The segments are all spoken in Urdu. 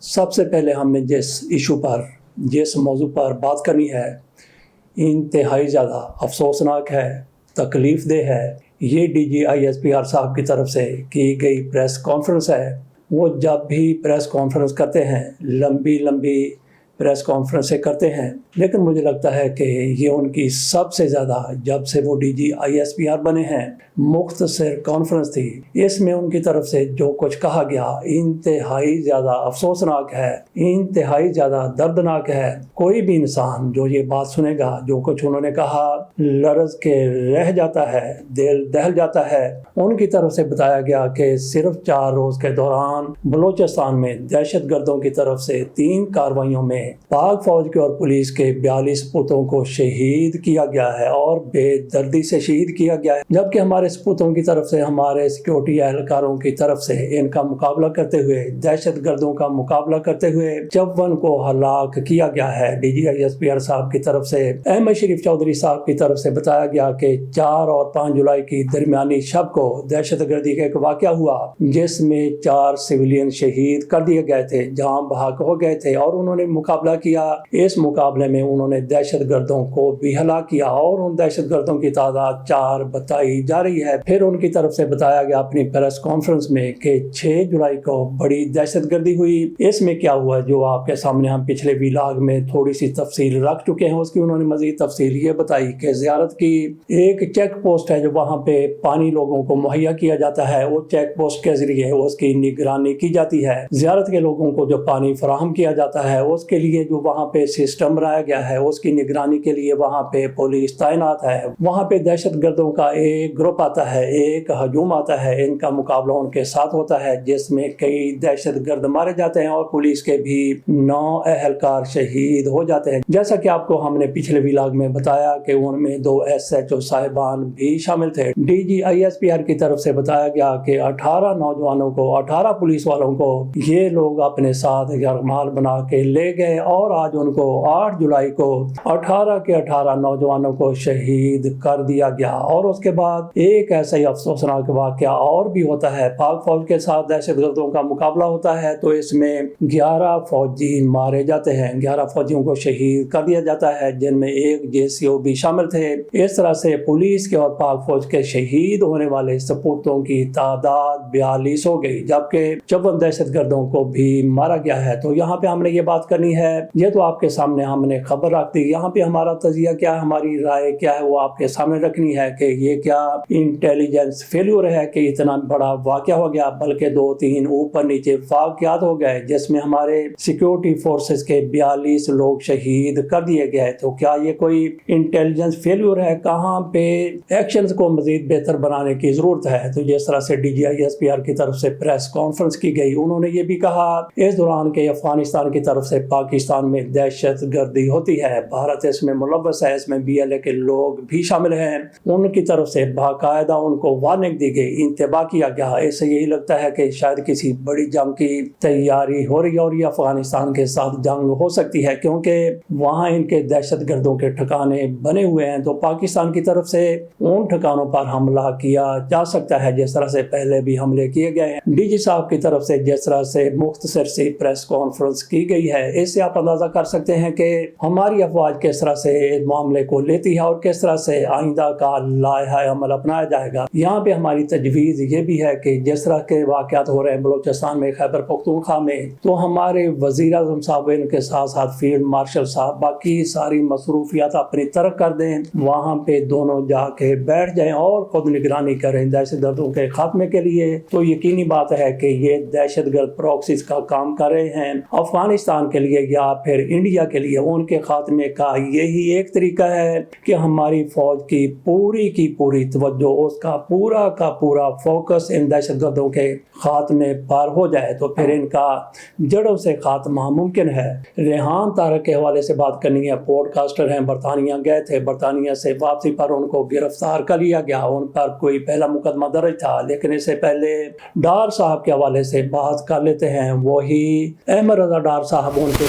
سب سے پہلے ہم نے جس موضوع پر بات کرنی ہے انتہائی زیادہ افسوسناک ہے، تکلیف دہ ہے۔ یہ DGISPR صاحب کی طرف سے کی گئی پریس کانفرنس ہے۔ وہ جب بھی پریس کانفرنس کرتے ہیں لمبی پریس کانفرنسیں کرتے ہیں، لیکن مجھے لگتا ہے کہ یہ ان کی سب سے زیادہ جب سے وہ DGISPR بنے ہیں مختصر کانفرنس تھی۔ اس میں ان کی طرف سے جو کچھ کہا گیا انتہائی زیادہ افسوسناک ہے، انتہائی زیادہ دردناک ہے۔ کوئی بھی انسان جو یہ بات سنے گا، جو کچھ انہوں نے کہا، لرز کے رہ جاتا ہے، دل دہل جاتا ہے۔ ان کی طرف سے بتایا گیا کہ صرف 4 روز کے دوران بلوچستان میں دہشت گردوں کی طرف سے 3 کارروائیوں میں پاک فوج کے اور پولیس کے 42 سپوتوں کو شہید کیا گیا ہے اور بے دردی سے شہید کیا گیا ہے، جبکہ ہمارے سپوتوں کی طرف سے، ہمارے سیکیورٹی اہلکاروں کی طرف سے ان کا مقابلہ کرتے ہوئے، دہشت گردوں کا مقابلہ کرتے ہوئے 54 کو ہلاک کیا گیا ہے۔ DGISPR صاحب کی طرف سے احمد شریف چودھری صاحب کی طرف سے بتایا گیا کہ 4 اور 5 جولائی کی درمیانی شب کو دہشت گردی کا ایک واقعہ ہوا جس میں 4 سویلین شہید کر دیے گئے تھے، جہاں بحق ہو گئے تھے، اور انہوں نے مقابلہ کیا۔ اس مقابلے میں انہوں نے دہشت گردوں کو بھی ہلاک کیا اور ان دہشت گردوں کی تعداد 4 بتائی جا رہی ہے۔ پھر ان کی طرف سے بتایا گیا اپنی پریس کانفرنس میں کہ 6 جولائی کو بڑی دہشت گردی ہوئی۔ اس میں کیا ہوا جو آپ کے سامنے ہم پچھلے ویلاگ میں تھوڑی سی تفصیل رکھ چکے ہیں، اس کی انہوں نے مزید تفصیل یہ بتائی کہ زیارت کی ایک چیک پوسٹ ہے جو وہاں پہ پانی لوگوں کو مہیا کیا جاتا ہے، وہ چیک پوسٹ کے ذریعے اس کی نگرانی کی جاتی ہے۔ زیارت کے لوگوں کو جو پانی فراہم کیا جاتا ہے اس کے لیے جو وہاں پہ سسٹم بنایا گیا ہے، اس کی نگرانی کے لیے وہاں پہ پولیس تعینات ہے۔ وہاں پہ دہشت گردوں کا ایک گروپ آتا ہے، ایک ہجوم آتا ہے، ان کا مقابلہ ان کے ساتھ ہوتا ہے جس میں کئی دہشت گرد مارے جاتے ہیں اور پولیس کے بھی 9 اہلکار شہید ہو جاتے ہیں۔ جیسا کہ آپ کو ہم نے پچھلے ویلاگ میں بتایا کہ ان میں 2 SHO صاحبان بھی شامل تھے۔ DGISPR کی طرف سے بتایا گیا کہ 18 نوجوانوں کو، 18 پولیس والوں کو یہ لوگ اپنے ساتھ یرغمال بنا کے لے گئے اور آج ان کو 8 جولائی کو 18 کے 18 نوجوانوں کو شہید کر دیا گیا۔ اور اس کے بعد ایک ایسا ہی افسوسناک واقعہ اور بھی ہوتا ہے، پاک فوج کے ساتھ دہشت گردوں کا مقابلہ ہوتا ہے تو اس میں 11 فوجی مارے جاتے ہیں، 11 فوجیوں کو شہید کر دیا جاتا ہے جن میں ایک JCO بھی شامل تھے۔ اس طرح سے پولیس کے اور پاک فوج کے شہید ہونے والے سپوتوں کی تعداد 42 ہو گئی، جبکہ 54 دہشت گردوں کو بھی مارا گیا ہے۔ تو یہاں پہ ہم نے یہ بات کرنی ہے، یہ تو آپ کے سامنے ہم نے خبر رکھ دی، یہاں پہ ہمارا تجزیہ کیا ہے، ہماری رائے کیا ہے، وہ آپ کے سامنے رکھنی ہے کہ یہ کیا انٹیلیجنس فیلیور ہے کہ اتنا بڑا واقعہ ہو گیا، بلکہ 2-3 اوپر نیچے واقعات ہو گئے جس میں ہمارے سیکیورٹی فورسز کے 42 لوگ شہید کر دیے گئے۔ تو کیا یہ کوئی انٹیلیجنس فیلیور ہے؟ کہاں پہ ایکشنز کو مزید بہتر بنانے کی ضرورت ہے؟ تو جس طرح سے DGISPR کی طرف سے پریس کانفرنس کی گئی، انہوں نے یہ بھی کہا اس دوران کہ افغانستان کی طرف سے پاکستان میں دہشت گردی ہوتی ہے، بھارت اس میں ملوث ہے، اس میں BLA کے لوگ بھی شامل ہیں۔ ان کی طرف سے باقاعدہ ان کو وارننگ دی گئی، انتباہ کیا گیا۔ اس سے یہی لگتا ہے کہ شاید کسی بڑی جنگ کی تیاری ہو رہی ہے اور یہ افغانستان کے ساتھ جنگ ہو سکتی ہے، کیونکہ وہاں ان کے دہشت گردوں کے ٹھکانے بنے ہوئے ہیں، تو پاکستان کی طرف سے ان ٹھکانوں پر حملہ کیا جا سکتا ہے جس طرح سے پہلے بھی حملے کیے گئے ہیں۔ DG صاحب کی طرف سے جس طرح سے مختصر سی پریس کانفرنس کی گئی ہے، اس سے آپ اندازہ کر سکتے ہیں کہ ہماری افواج کس طرح سے اس معاملے کو لیتی ہے اور کس طرح سے آئندہ کا لائحہ عمل اپنایا جائے گا۔ یہاں پہ ہماری تجویز یہ بھی ہے کہ جس طرح کے واقعات ہو رہے ہیں بلوچستان میں، خیبر پختونخوا میں، تو ہمارے وزیر اعظم صاحب ان کے ساتھ ساتھ فیلڈ مارشل صاحب باقی ساری مصروفیات اپنی ترک کر دیں، وہاں پہ دونوں جا کے بیٹھ جائیں اور خود نگرانی کریں دہشت گردوں کے خاتمے کے لیے۔ تو یقینی بات ہے کہ یہ دہشت گرد پروکسیز کا کام کر رہے ہیں افغانستان کے لیے یا پھر انڈیا کے لیے۔ ان کے خاتمے کا یہی ایک طریقہ ہے کہ ہماری فوج کی پوری توجہ، اس کا پورا فوکس ان دہشت گردوں کے خاتمے پر ہو جائے، تو پھر ان کا جڑوں سے خاتمہ ممکن ہے۔ ریحان طارق کے حوالے سے بات کرنی ہے، پوڈ کاسٹر ہیں، برطانیہ گئے تھے، برطانیہ سے واپسی پر ان کو گرفتار کر لیا گیا، ان پر کوئی پہلا مقدمہ درج تھا، لیکن اس سے پہلے ڈار صاحب کے حوالے سے بات کر لیتے ہیں۔ وہی احمد رضا ڈار صاحب ان کے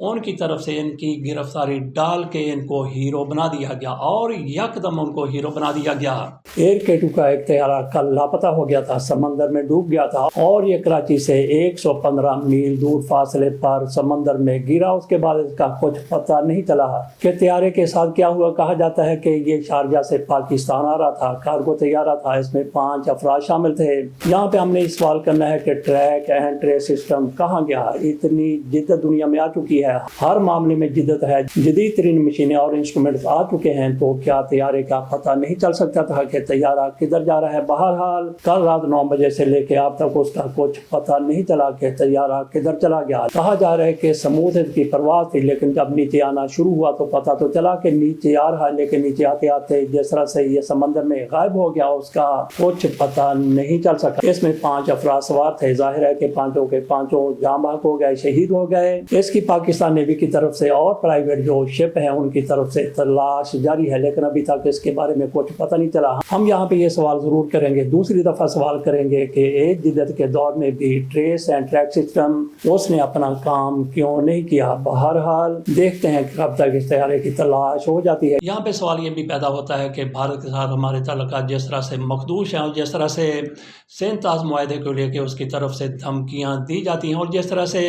ان کی طرف سے ان کی گرفتاری ڈال کے ان کو ہیرو بنا دیا گیا اور یکدم ان کو ہیرو بنا دیا گیا۔ ایئر K2 کا ایک طیارہ کل لاپتہ ہو گیا تھا، سمندر میں ڈوب گیا تھا اور یہ کراچی سے 115 میل دور فاصلے پر سمندر میں گرا۔ اس کے بعد اس کا کچھ پتہ نہیں چلا کہ طیارے کے ساتھ کیا ہوا۔ کہا جاتا ہے کہ یہ شارجہ سے پاکستان آ رہا تھا، کارگو طیارہ تھا، اس میں 5 افراد شامل تھے۔ یہاں پہ ہم نے سوال کرنا ہے کہ ٹریک اینڈ ٹریس سسٹم کہاں گیا؟ اتنی جدت دنیا میں آ چکی ہے، ہر معاملے میں جدت ہے، جدید ترین مشینیں اور انسٹرومنٹس آ چکے ہیں، تو کیا طیارے کا پتہ نہیں چل سکتا تھا کہ طیارہ کدھر جا رہا ہے؟ بہرحال کل رات 9 بجے سے لے کے اب تک اس کا کچھ پتہ نہیں چلا کہ طیارہ کدھر چلا گیا۔ کہا جا رہا ہے کہ سموتھ کی پرواز تھی، لیکن جب نیچے آنا شروع ہوا تو پتہ تو چلا کہ نیچے آ رہا ہے، لیکن نیچے آتے آتے جس طرح سے یہ سمندر میں غائب ہو گیا اس کا کچھ پتہ نہیں چل سکا۔ اس میں 5 افراد سوار تھے، ظاہر ہے کہ پانچوں کے پانچوں جاں بحق ہو گئے، شہید ہو گئے۔ اس کی پاکستان نیوی کی طرف سے اور پرائیویٹ جو شپ ہیں ان کی طرف سے تلاش جاری ہے، لیکن ابھی تک اس کے بارے میں کچھ پتہ نہیں چلا۔ ہم یہاں پہ یہ سوال ضرور کریں گے، دوسری دفعہ سوال کریں گے کہ ایک جدت کے دور میں بھی ٹریس اینڈ ٹریک سسٹم اس نے اپنا کام کیوں نہیں کیا؟ بہرحال دیکھتے ہیں کہ کب تک اس طیارے کی تلاش ہو جاتی ہے۔ یہاں پہ سوال یہ بھی پیدا ہوتا ہے کہ بھارت کے ساتھ ہمارے تعلقات جس طرح سے مخدوش ہیں اور جس طرح سے سینتاز معاہدے کو لے کے اس کی طرف سے دھمکیاں دی جاتی ہیں اور جس طرح سے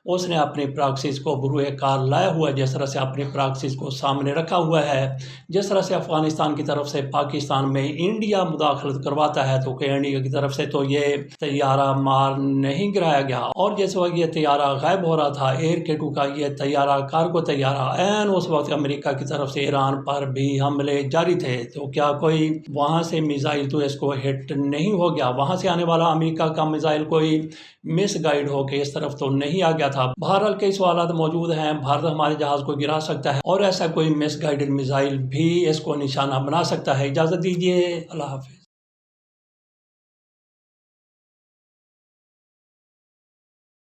اس نے اپنی پراکسس کو بروئے کار لایا ہوا ہے، جس طرح سے اپنی پراکسس کو سامنے رکھا ہوا ہے، جس طرح سے افغانستان کی طرف سے پاکستان میں انڈیا مداخلت کرواتا ہے تو کہ انڈیا کی طرف سے تو یہ طیارہ مار نہیں گرایا گیا، اور جس وقت یہ طیارہ غائب ہو رہا تھا ایئر K2 کا یہ طیارہ کارگو طیارہ، عین اس وقت امریکہ کی طرف سے ایران پر بھی حملے جاری تھے، تو کیا کوئی وہاں سے میزائل تو اس کو ہٹ نہیں ہو گیا؟ وہاں سے آنے والا امریکہ کا میزائل کوئی مس گائیڈ ہو کے اس طرف تو نہیں آ گیا تھا؟ بہرحال کئی سوالات موجود ہیں، بھارت ہمارے جہاز کو گرا سکتا ہے اور ایسا کوئی مس گائیڈڈ میزائل بھی اس کو نشانہ بنا سکتا ہے۔ اجازت دیجیے، اللہ حافظ۔